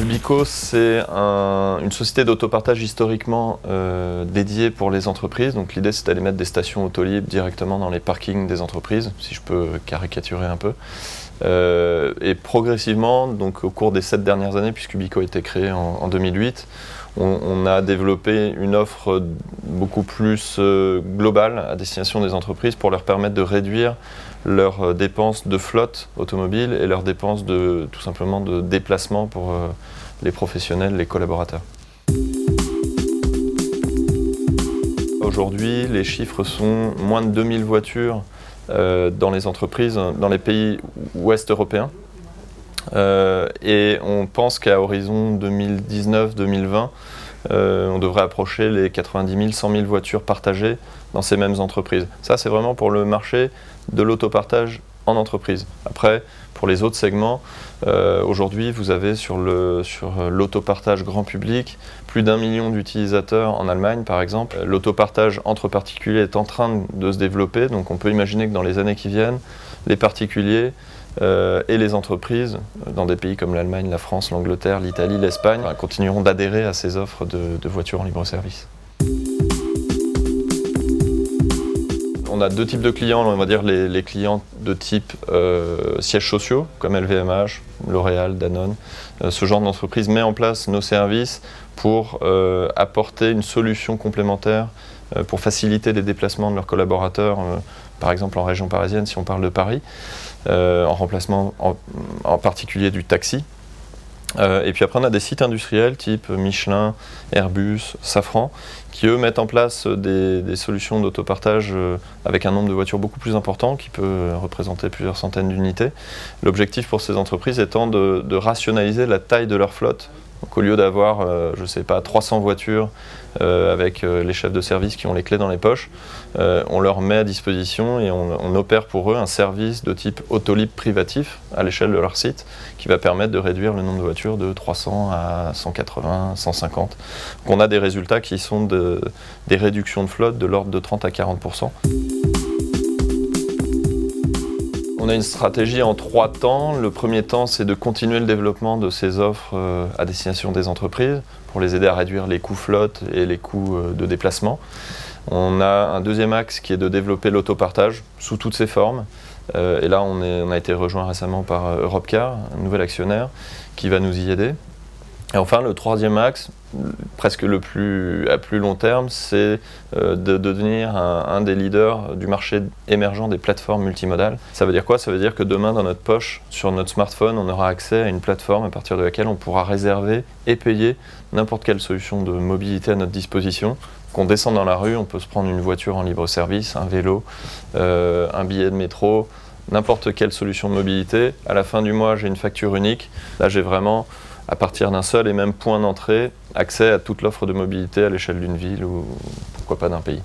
Bico, c'est une société d'autopartage historiquement dédiée pour les entreprises. Donc l'idée, c'est d'aller mettre des stations Autolib directement dans les parkings des entreprises, si je peux caricaturer un peu. Et progressivement, donc au cours des 7 dernières années, puisque Bico a été créé en 2008, on a développé une offre beaucoup plus globale à destination des entreprises pour leur permettre de réduire leurs dépenses de flotte automobile et leurs dépenses tout simplement de déplacement pour les professionnels, les collaborateurs. Aujourd'hui, les chiffres sont moins de 2000 voitures dans les entreprises, dans les pays ouest européens. Et on pense qu'à horizon 2019-2020, on devrait approcher les 90 000, 100 000 voitures partagées dans ces mêmes entreprises. Ça, c'est vraiment pour le marché de l'autopartage en entreprise. Après, pour les autres segments, aujourd'hui, vous avez sur l'autopartage grand public plus d'1 million d'utilisateurs en Allemagne, par exemple. L'autopartage entre particuliers est en train de se développer, donc on peut imaginer que dans les années qui viennent, les particuliers et les entreprises, dans des pays comme l'Allemagne, la France, l'Angleterre, l'Italie, l'Espagne, continueront d'adhérer à ces offres de voitures en libre-service. On a deux types de clients, on va dire les clients de type sièges sociaux, comme LVMH, L'Oréal, Danone. Ce genre d'entreprise met en place nos services pour apporter une solution complémentaire pour faciliter les déplacements de leurs collaborateurs, par exemple en région parisienne, si on parle de Paris, en remplacement en particulier du taxi. Et puis après on a des sites industriels type Michelin, Airbus, Safran, qui eux mettent en place des solutions d'autopartage avec un nombre de voitures beaucoup plus important, qui peut représenter plusieurs centaines d'unités. L'objectif pour ces entreprises étant de rationaliser la taille de leur flotte. Donc au lieu d'avoir, je ne sais pas, 300 voitures avec les chefs de service qui ont les clés dans les poches, on leur met à disposition et on opère pour eux un service de type Autolib privatif à l'échelle de leur site qui va permettre de réduire le nombre de voitures de 300 à 180, 150. Donc on a des résultats qui sont des réductions de flotte de l'ordre de 30 à 40%. On a une stratégie en 3 temps. Le premier temps, c'est de continuer le développement de ces offres à destination des entreprises pour les aider à réduire les coûts flotte et les coûts de déplacement. On a un deuxième axe qui est de développer l'autopartage sous toutes ses formes. Et là, on a été rejoint récemment par Europcar, un nouvel actionnaire, qui va nous y aider. Et enfin, le troisième axe, presque à plus long terme, c'est de devenir un des leaders du marché émergent des plateformes multimodales. Ça veut dire quoi? Ça veut dire que demain, dans notre poche, sur notre smartphone, on aura accès à une plateforme à partir de laquelle on pourra réserver et payer n'importe quelle solution de mobilité à notre disposition. Qu'on descende dans la rue, on peut se prendre une voiture en libre-service, un vélo, un billet de métro, n'importe quelle solution de mobilité. À la fin du mois, j'ai une facture unique. Là, j'ai vraiment, à partir d'un seul et même point d'entrée, accès à toute l'offre de mobilité à l'échelle d'une ville ou pourquoi pas d'un pays.